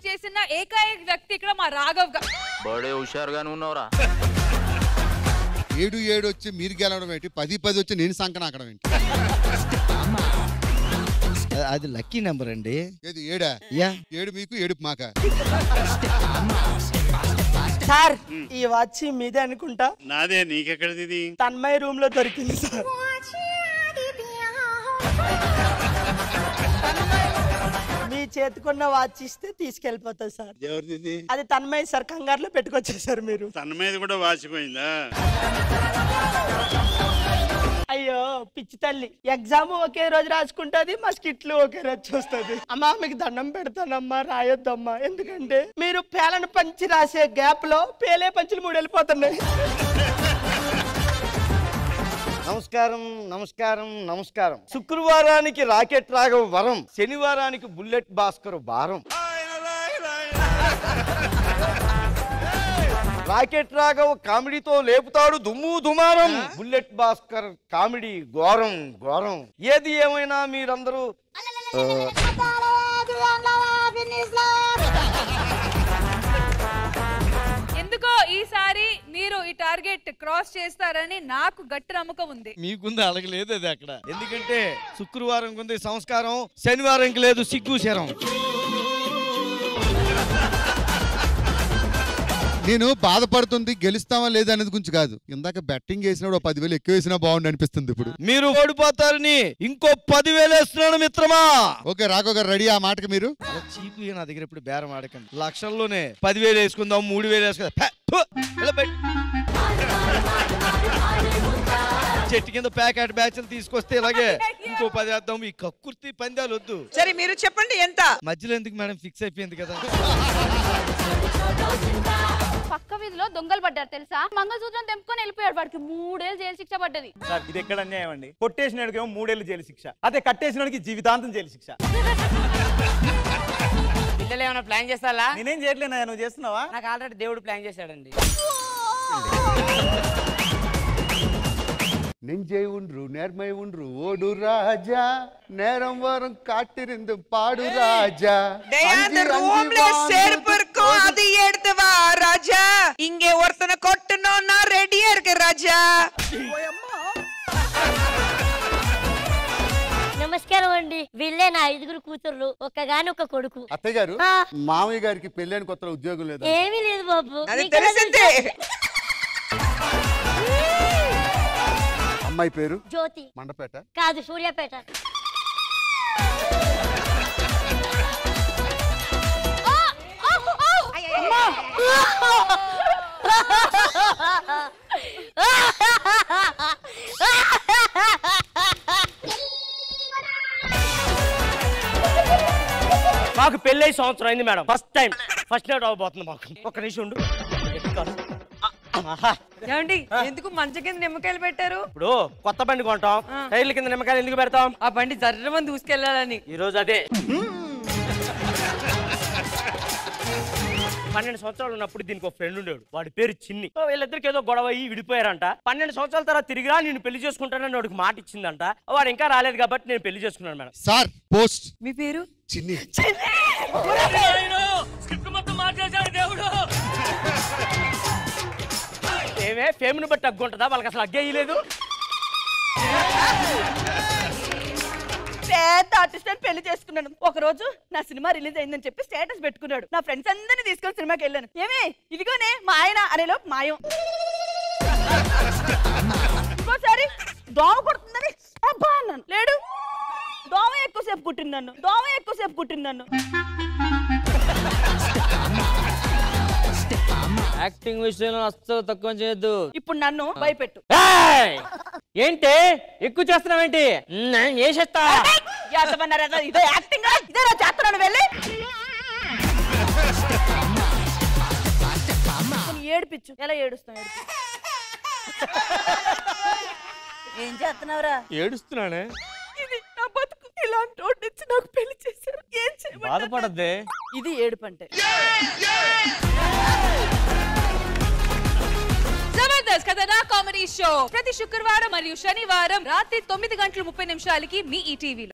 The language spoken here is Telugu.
చేసిన ఏకైక వ్యక్తి ఇక్కడ మా రాఘవ్ గారు. బడే హుషారుగానే ఉన్నావురా. 7-7 వచ్చి మీరు గెలవడం ఏంటి, 10-10 వచ్చి నేను సంకనాకడం ఏంటి? అది లక్కీ నెంబర్ అండి. ఏది 7? యా 7 మీకు 7 మాక. సార్ ఈ వాచ్ మీదే అనుకుంటా. నాదే, నీకెక్కడిది? తన్మయ రూమ్ లో దొరికింది సార్. మీ చేతికున్న వాచ్ ఇస్తే తీసుకెళ్ళిపోతా సార్. ఎవరిది? అది తన్మయ సార్, కంగారులో పెట్టుకొచ్చేసారు మీరు. తన మీద కూడా వాచిపోయిందా? అయ్యో పిచ్చి తల్లి, ఎగ్జామ్ ఒకే రోజు రాసుకుంటది, మా స్కిట్లు ఒకే రోజు చూస్తుంది. అమ్మా మీకు దండం పెడతానమ్మా, రాయొద్దమ్మా. ఎందుకంటే మీరు పేలను పంచి రాసే గ్యాప్ లో పేలే పంచులు 3 వెళ్ళిపోతున్నాయి. నమస్కారం నమస్కారం నమస్కారం. శుక్రవారానికి రాకెట్ రాఘవ్ వరం, శనివారానికి బుల్లెట్ భాస్కర్ భారం. రాకెట్ రాఘవ్ కామెడీతో లేపుతాడు దుమ్ము దుమారం, బుల్లెట్ భాస్కర్ కామెడీ ఘోరం ఘోరం. ఏది ఏమైనా మీరందరూ ఎందుకో ఈసారి మీరు ఈ టార్గెట్ క్రాస్ చేస్తారని నాకు గట్టి నమ్మకం ఉంది. మీకుంది అడగలేదు అది అక్కడ. ఎందుకంటే శుక్రవారం కుంది సంస్కారం, శనివారంకి లేదు సిగ్గు శరం. నేను బాధపడుతుంది గెలుస్తామా లేదా అనేది గురించి కాదు. ఇందాక బెట్టింగ్ వేసినప్పుడు 10,000 ఎక్కువ వేసినా బాగుండు అనిపిస్తుంది. ఇప్పుడు మీరు ఓడిపోతారని ఇంకో 10,000 వేస్తున్నాను మిత్రమా. ఓకే రాఘవ్ గారు రెడీ? ఆ మాటకి మీరు చీపు నా దగ్గర ఇప్పుడు బేరం ఆడకండి. లక్షల్లోనే 10,000 వేసుకుందాం, 3,000 వేసుకుందాం. చెట్టు కింద ప్యాకెట్ బ్యాచ్లు తీసుకొస్తే ఇలాగే ఇంకో 10 వేద్దాం. ఈ కక్కుర్తి పందాలు వద్దు. సరే మీరు చెప్పండి ఎంత? మధ్యలో ఎందుకు మేడం, ఫిక్స్ అయిపోయింది కదా. పక్క వీధిలో దొంగలు పడ్డారు తెలుసా? మంగళసూత్రం తెంపుకొని వెళ్ళిపోయాడు. వాడికి 3 ఏళ్ళు జైలు శిక్ష పడ్డది. సార్ ఇది ఎక్కడ అన్యాయం అండి? కొట్టేసినాడికేమో 3 ఏళ్ళు జైలు శిక్ష, అదే కట్టేసినాడికి జీవితాంతం జైలు శిక్ష. పిల్లలు ఏమైనా ప్లాన్ చేస్తారా? నేనేం చేయట్లేనా, నువ్వు చేస్తున్నావా? నాకు ఆల్రెడీ దేవుడు ప్లాన్ చేశాడండి. நெஞ்சை ஒன்று நேர்மை ஒன்று ஓடு ராஜா நேரம் வரும் காட்டிருந்து பாடு ராஜா அந்த ரூம்ல செருப்பு இருக்கும் அது எடுத்து வா ராஜா. இங்க ஒருத்தனை கொட்டணும், நான் ரெடியா இருக்கேன் ராஜா. నమస్కారం అండి. వీళ్ళే నా 5 కూతుర్లు, ఒక్కగానొక్క కొడుకు. అత్తయ్య గారు, మామయ్య గారికి పెళ్ళైన కొత్తలో ఉద్యోగం లేదు? ఏమీ లేదు బాబు. అది తెలిసిందే. అమ్మాయి పేరు జ్యోతి. మండపేట కాదు, సూర్యాపేట. మాకు పెళ్ళై సంవత్సరం అయింది మేడం. ఫస్ట్ నైట్ అవబోతుంది మాకు. ఒక్క నిమిషం ఉండు. ఏమండి ఎందుకు మంచ కింద నిమ్మకాయలు పెట్టారు? ఇప్పుడు కొత్త బండి కొంటాం, టైర్ల కింద నిమ్మకాయలు ఎందుకు పెడతాం? ఆ బండి జర్రమని దూసుకెళ్ళాలని. ఈ రోజు అదే 12 సంవత్సరాలు ఉన్నప్పుడు దీనికి ఒక ఫ్రెండ్ ఉండేవాడు. వాడి పేరు చిన్ని. వీళ్ళిద్దరికి ఏదో గొడవ అయ్యి విడిపోయారంట. 12 సంవత్సరాల తర్వాత తిరిగిరా నేను పెళ్లి చేసుకుంటానని వాడికి మాట ఇచ్చిందంట. వాడు ఇంకా రాలేదు కాబట్టి నేను పెళ్లి చేసుకున్నాను మేడం. Sir post. మీ పేరు? చిన్ని. ఏమే ఫేమ్ని బట్టి అగ్గుంటుందా? వాళ్ళకి అసలు అగ్గేయలేదు. పెద్ద ఆర్టిస్ట్ అని పెళ్లి చేసుకున్నాను. ఒక రోజు నా సినిమా రిలీజ్ అయిందని చెప్పి స్టేటస్ పెట్టుకున్నాడు. నా ఫ్రెండ్స్ అందరినీ తీసుకొని సినిమాకి వెళ్ళాను. ఏమే ఇదిగోనే మా ఆయన అనేలోపు మాయం. ఇంకోసారి దోమ కుడుతుందని అబ్బా అన్నాను. లేడు, దోమ ఎక్కువసేపు కుట్టిందన్ను. యాక్టింగ్ విషయంలో అస్సలు తక్కువ చేయొద్దు. ఇప్పుడు నన్ను భయపెట్టు. ఏంటి ఎక్కువ చేస్తున్నావేంటి? చేసేస్తా. ఇదే యాక్టింగ్, ఇదే నా చేస్తున్నాను. వెళ్ళి ఏడిపించు. ఎలా ఏడుస్తాను? ఏం చేస్తున్నావురా? ఏడుస్తున్నానే. ఇది నా బతుకు. ఇలాంటి వాడిని ఇచ్చి నాకు పెళ్లి చేశారు. ఏం చేయమంటారు? బాధపడద్దే. ఇది ఏడుపంటే. జబర్దస్త్ కథనా కామెడీ షో ప్రతి శుక్రవారం మరియు శనివారం రాత్రి 9:30 మీ ఈటీవీలో.